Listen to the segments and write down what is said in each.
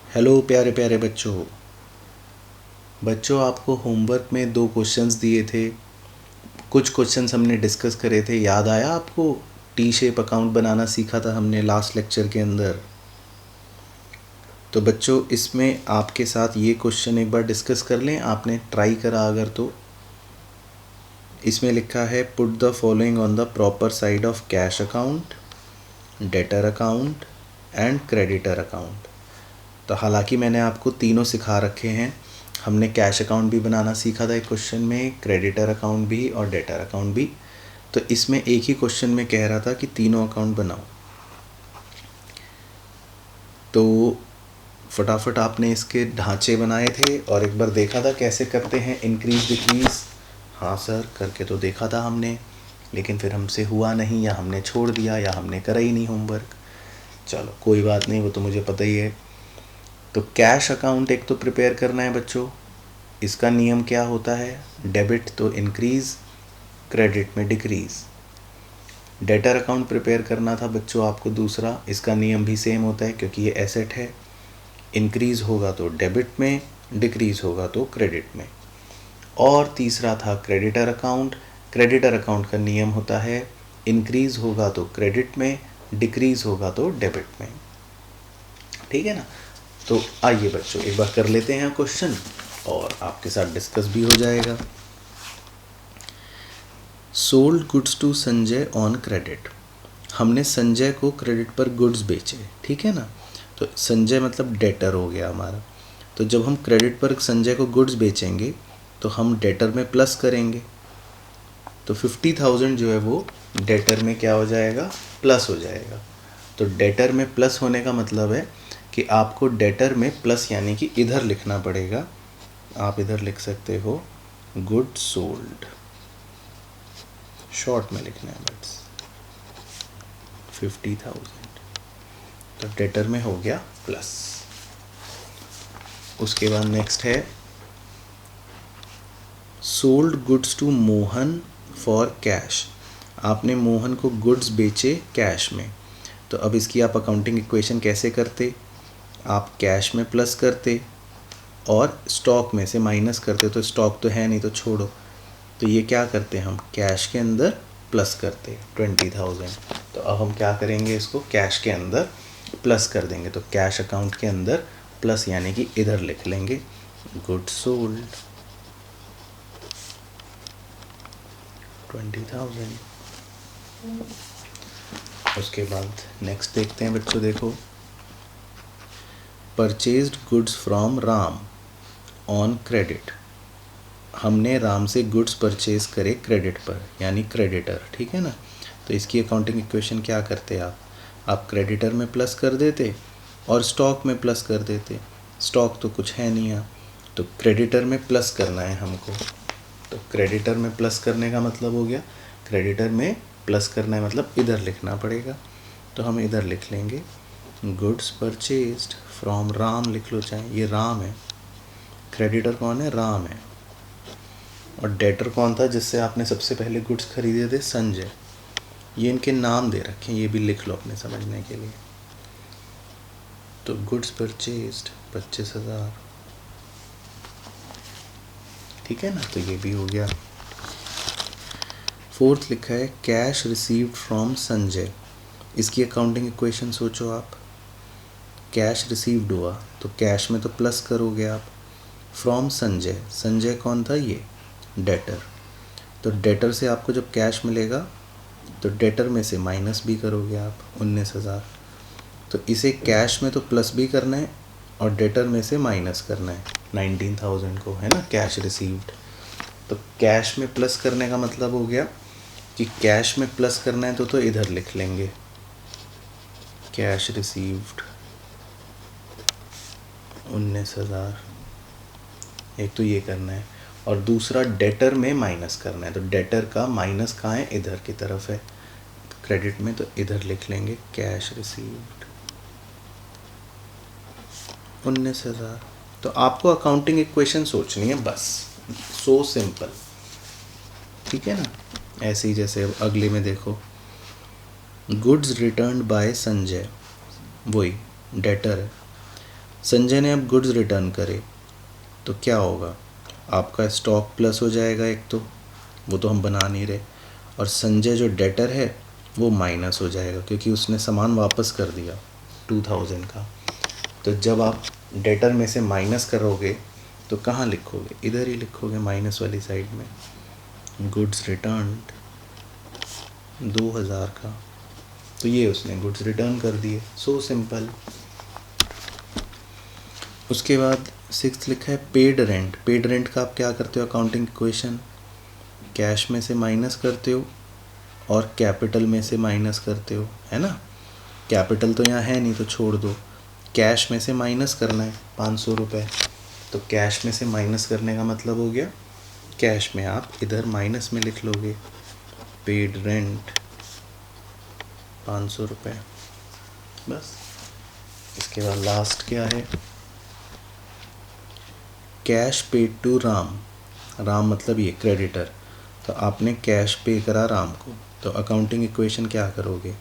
Hello प्यारे प्यारे बच्चों आपको होमवर्क में 2 क्वेश्चंस दिए थे। कुछ क्वेश्चंस हमने डिस्कस करे थे, याद आया आपको? टी शेप अकाउंट बनाना सीखा था हमने लास्ट लेक्चर के अंदर। तो बच्चों इसमें आपके साथ ये क्वेश्चन एक बार डिस्कस कर लें, आपने ट्राई करा अगर तो। इसमें लिखा है put the following on the proper side of cash account, debtor account and creditor account. तो हालांकि मैंने आपको तीनों सिखा रखे हैं। हमने कैश अकाउंट भी बनाना सीखा था एक क्वेश्चन में, क्रेडिटर अकाउंट भी और डेटर अकाउंट भी। तो इसमें एक ही क्वेश्चन में कह रहा था कि तीनों अकाउंट बनाओ। तो फटाफट आपने इसके ढांचे बनाए थे और एक बार देखा था कैसे करते हैं इंक्रीज डिक्रीज। हाँ सर, करके तो देखा था हमने, लेकिन फिर हमसे हुआ नहीं, या हमने छोड़ दिया, या हमने करा ही नहीं होमवर्क। चलो कोई बात नहीं, वो तो मुझे पता ही है। तो कैश अकाउंट एक तो प्रिपेयर करना है बच्चों। इसका नियम क्या होता है? डेबिट तो इंक्रीज़, क्रेडिट में डिक्रीज़। डेटर अकाउंट प्रिपेयर करना था बच्चों आपको दूसरा। इसका नियम भी सेम होता है क्योंकि ये एसेट है। इंक्रीज़ होगा तो डेबिट में, डिक्रीज़ होगा तो क्रेडिट में। और तीसरा था क्रेडिटर अकाउंट। क्रेडिटर अकाउंट का नियम होता है इंक्रीज़ होगा तो क्रेडिट में, डिक्रीज़ होगा तो डेबिट में। ठीक है ना? तो आइए बच्चों एक बार कर लेते हैं क्वेश्चन और आपके साथ डिस्कस भी हो जाएगा। Sold goods to Sanjay on credit. हमने संजय को क्रेडिट पर गुड्स बेचे, ठीक है ना? तो संजय मतलब डेटर हो गया हमारा। तो जब हम क्रेडिट पर संजय को गुड्स बेचेंगे तो हम डेटर में प्लस करेंगे। तो 50,000 जो है वो डेटर में क्या हो जाएगा? प्लस हो जाएगा। तो डेटर में प्लस होने का मतलब है कि आपको डेटर में प्लस यानी कि इधर लिखना पड़ेगा। आप इधर लिख सकते हो गुड सोल्ड, शॉर्ट में लिखना है बस 50,000। तो डेटर में हो गया प्लस। उसके बाद नेक्स्ट है sold goods to Mohan for cash. आपने मोहन को गुड्स बेचे कैश में। तो अब इसकी आप अकाउंटिंग इक्वेशन कैसे करते? आप कैश में प्लस करते और स्टॉक में से माइनस करते। तो स्टॉक तो है नहीं तो छोड़ो। तो ये क्या करते हैं, हम कैश के अंदर प्लस करते 20,000। तो अब हम क्या करेंगे, इसको कैश के अंदर प्लस कर देंगे। तो कैश अकाउंट के अंदर प्लस यानी कि इधर लिख लेंगे गुड सोल्ड 20,000। उसके बाद नेक्स्ट देखते हैं बच्चों, देखो purchased goods from Ram on credit. हमने राम से गुड्स परचेज करे क्रेडिट पर यानी क्रेडिटर, ठीक है ना? तो इसकी अकाउंटिंग इक्वेशन क्या करते आप क्रेडिटर में प्लस कर देते और स्टॉक में प्लस कर देते। स्टॉक तो कुछ है नहीं यहाँ, तो क्रेडिटर में प्लस करना है हमको। तो क्रेडिटर में प्लस करने का मतलब हो गया, क्रेडिटर में प्लस करना है मतलब इधर लिखना पड़ेगा। तो हम इधर लिख लेंगे गुड्स परचेज्ड फ्रॉम राम, लिख लो चाहे, ये राम है। क्रेडिटर कौन है? राम है। और डेटर कौन था जिससे आपने सबसे पहले गुड्स खरीदे थे? संजय। ये इनके नाम दे रखे हैं, ये भी लिख लो अपने समझने के लिए। तो गुड्स परचेज्ड 25,000, ठीक है ना? तो ये भी हो गया। फोर्थ लिखा है कैश रिसीव्ड फ्रॉम संजय। इसकी अकाउंटिंग इक्वेशन सोचो आप। कैश रिसीव्ड हुआ तो कैश में तो प्लस करोगे आप। फ्रॉम संजय, संजय कौन था? ये डेटर। तो डेटर से आपको जब कैश मिलेगा तो डेटर में से माइनस भी करोगे आप 19,000। तो इसे कैश में तो प्लस भी करना है और डेटर में से माइनस करना है 19,000 को, है ना? Cash received. तो कैश में प्लस करने का मतलब हो गया कि कैश में प्लस करना है तो इधर लिख लेंगे कैश रिसीव्ड 19,000। एक तो ये करना है और दूसरा डेटर में माइनस करना है। तो डेटर का माइनस कहाँ है? इधर की तरफ है क्रेडिट में, तो इधर लिख लेंगे कैश रिसीव्ड 19,000। तो आपको अकाउंटिंग इक्वेशन सोचनी है बस, सो सिंपल, ठीक है ना? ऐसे ही जैसे अब अगले में देखो गुड्स रिटर्न्ड बाय संजय, वही डेटर है। संजय ने अब गुड्स रिटर्न करे तो क्या होगा, आपका स्टॉक प्लस हो जाएगा एक, तो वो तो हम बना नहीं रहे, और संजय जो डेटर है वो माइनस हो जाएगा क्योंकि उसने सामान वापस कर दिया 2000 का। तो जब आप डेटर में से माइनस करोगे तो कहाँ लिखोगे, इधर ही लिखोगे माइनस वाली साइड में, गुड्स रिटर्न 2000 का, तो ये उसने गुड्स रिटर्न कर दिए, सो सिंपल। उसके बाद 6 लिखा है पेड रेंट। पेड रेंट का आप क्या करते हो, अकाउंटिंग इक्वेशन कैश में से माइनस करते हो और कैपिटल में से माइनस करते हो, है ना। कैपिटल तो यहाँ है नहीं तो छोड़ दो, कैश में से माइनस करना है 500 रुपये, तो कैश में से माइनस करने का मतलब हो गया कैश में आप इधर माइनस में लिख लोगे पेड रेंट 500 रुपये, बस। इसके बाद लास्ट क्या है, cash paid to Ram. Ram मतलब ये क्रेडिटर, तो आपने कैश पे करा राम को, तो अकाउंटिंग इक्वेशन क्या करोगे,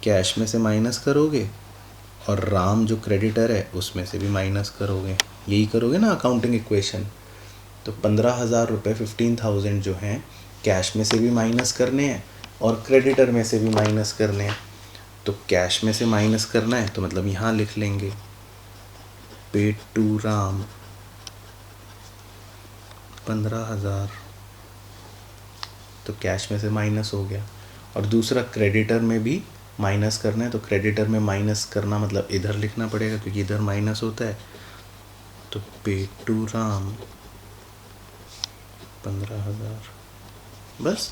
कैश में से माइनस करोगे और राम जो क्रेडिटर है उसमें से भी माइनस करोगे, यही करोगे ना अकाउंटिंग इक्वेशन। तो 15,000 रुपये 15,000 जो हैं कैश में से भी माइनस करने हैं और क्रेडिटर में से भी माइनस करने हैं। तो कैश में से माइनस करना है तो मतलब यहाँ लिख लेंगे पेड टू राम 15,000, तो कैश में से माइनस हो गया। और दूसरा क्रेडिटर में भी माइनस करना है, तो क्रेडिटर में माइनस करना मतलब इधर लिखना पड़ेगा क्योंकि इधर माइनस होता है, तो पेड टू राम 15,000, बस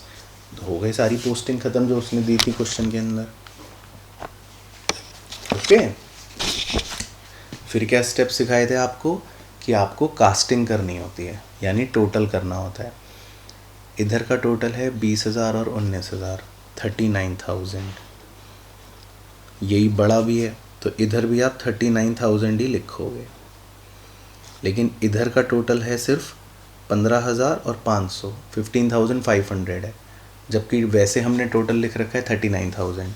हो गई सारी पोस्टिंग ख़त्म जो उसने दी थी क्वेश्चन के अंदर। ओके, फिर क्या स्टेप सिखाए थे आपको कि आपको कास्टिंग करनी होती है, यानी टोटल करना होता है। इधर का टोटल है 20,000 और 19,000, 39,000, यही बड़ा भी है तो इधर भी आप 39,000 ही लिखोगे। लेकिन इधर का टोटल है सिर्फ 15,000 और 500, 15,500 है, जबकि वैसे हमने टोटल लिख रखा है 39,000।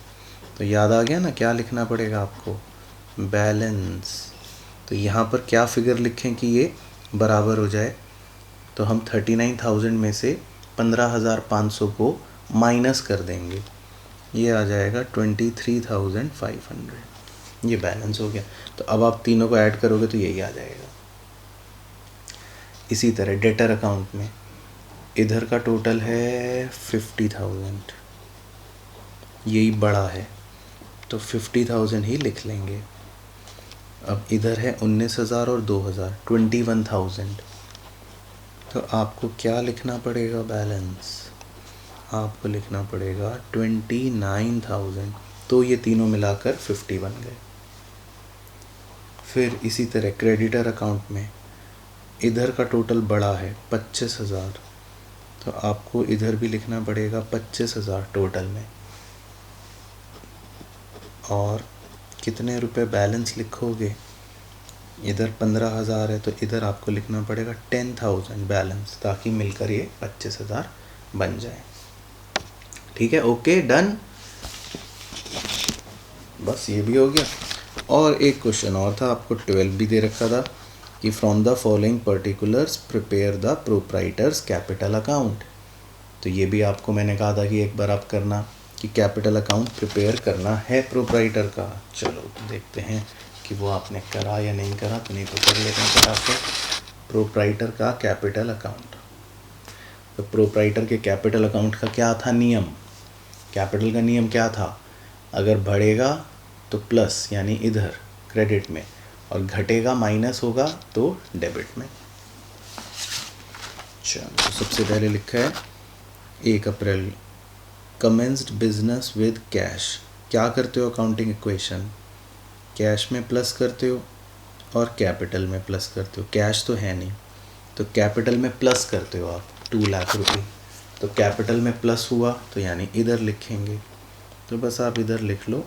तो याद आ गया ना क्या लिखना पड़ेगा आपको, बैलेंस। तो यहाँ पर क्या फिगर लिखें कि ये बराबर हो जाए, तो हम 39,000 में से 15,500 को माइनस कर देंगे, ये आ जाएगा 23,500, ये बैलेंस हो गया। तो अब आप तीनों को ऐड करोगे तो यही आ जाएगा। इसी तरह डेटर अकाउंट में इधर का टोटल है 50,000, यही बड़ा है तो 50,000 ही लिख लेंगे। अब इधर है 19,000 और 2,000, 21,000, तो आपको क्या लिखना पड़ेगा, बैलेंस आपको लिखना पड़ेगा 29,000, तो ये तीनों मिलाकर 50 बन गए। फिर इसी तरह क्रेडिटर अकाउंट में इधर का टोटल बड़ा है 25,000, तो आपको इधर भी लिखना पड़ेगा 25,000 टोटल में, और कितने रुपए बैलेंस लिखोगे, इधर 15,000 है तो इधर आपको लिखना पड़ेगा 10,000 बैलेंस, ताकि मिलकर ये 25,000 बन जाए। ठीक है, ओके डन, बस ये भी हो गया। और एक क्वेश्चन और था, आपको 12 भी दे रखा था कि from the following particulars prepare the proprietors capital account. तो ये भी आपको मैंने कहा था कि एक बार आप करना कि कैपिटल अकाउंट प्रिपेयर करना है प्रोप्राइटर का। चलो देखते हैं कि वो आपने करा या नहीं करा, तो नहीं तो कर लेते हैं फटाफट। प्रोप्राइटर का कैपिटल अकाउंट, तो प्रोप्राइटर के कैपिटल अकाउंट का क्या था नियम, कैपिटल का नियम क्या था, अगर बढ़ेगा तो प्लस यानी इधर क्रेडिट में, और घटेगा माइनस होगा तो डेबिट में। चलो तो सबसे पहले लिखा है 1 अप्रैल कमेंस्ड बिजनेस विद कैश। क्या करते हो अकाउंटिंग इक्वेशन, कैश में प्लस करते हो और कैपिटल में प्लस करते हो, कैश तो है नहीं तो कैपिटल में प्लस करते हो आप 2 लाख रुपये, तो कैपिटल में प्लस हुआ तो यानी इधर लिखेंगे, तो बस आप इधर लिख लो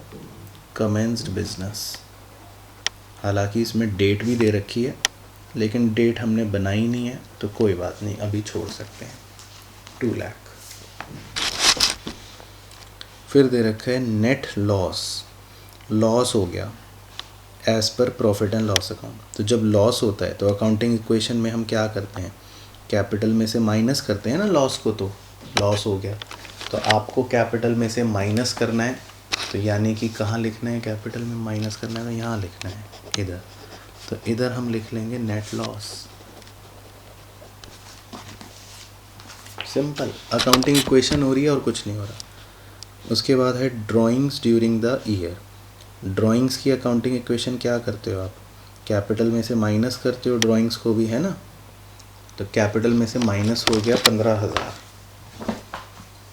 कमेंस्ड बिजनेस। हालांकि इसमें डेट भी दे रखी है लेकिन डेट हमने बनाई नहीं है तो कोई बात नहीं, अभी छोड़ सकते हैं 2 लाख। फिर दे रखा है नेट लॉस, लॉस हो गया as per profit and loss account. तो जब लॉस होता है तो अकाउंटिंग इक्वेशन में हम क्या करते हैं, कैपिटल में से माइनस करते हैं ना लॉस को, तो लॉस हो गया तो आपको कैपिटल में से माइनस करना है, तो यानी कि कहाँ लिखना है, कैपिटल में माइनस करना है तो यहाँ लिखना है इधर, तो इधर हम लिख लेंगे net loss. Simple accounting equation हो रही है और कुछ नहीं हो रहा। उसके बाद है drawings during the year. Drawings की अकाउंटिंग इक्वेशन क्या करते हो आप, कैपिटल में से माइनस करते हो ड्राइंग्स को भी, है ना। तो कैपिटल में से माइनस हो गया 15,000,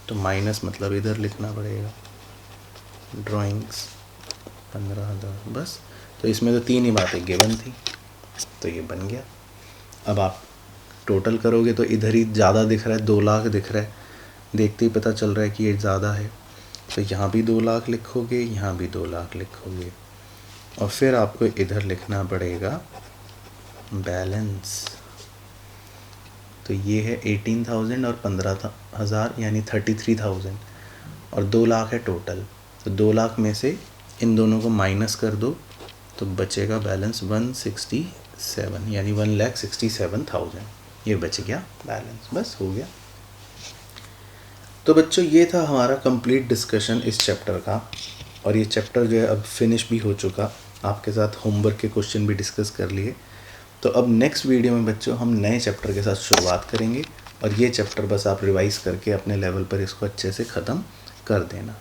तो माइनस मतलब इधर लिखना पड़ेगा ड्राइंग्स 15,000 बस। तो इसमें तो 3 ही बातें गिवन थी, तो ये बन गया। अब आप टोटल करोगे तो इधर ही ज़्यादा दिख रहा है, 2 लाख दिख रहा है, देखते ही पता चल रहा है कि ये ज़्यादा है, तो यहाँ भी 2 लाख लिखोगे, यहाँ भी 2 लाख लिखोगे, और फिर आपको इधर लिखना पड़ेगा बैलेंस। तो ये है 18,000 और 15,000 यानी 33,000 और 2 लाख है टोटल। तो 2 लाख में से इन दोनों को माइनस कर दो तो बचेगा बैलेंस 167 यानी 1,67,000, ये बच गया बैलेंस, बस हो गया। तो बच्चों ये था हमारा कंप्लीट डिस्कशन इस चैप्टर का, और ये चैप्टर जो है अब फिनिश भी हो चुका, आपके साथ होमवर्क के क्वेश्चन भी डिस्कस कर लिए। तो अब नेक्स्ट वीडियो में बच्चों हम नए चैप्टर के साथ शुरुआत करेंगे, और ये चैप्टर बस आप रिवाइज़ करके अपने लेवल पर इसको अच्छे से ख़त्म कर देना।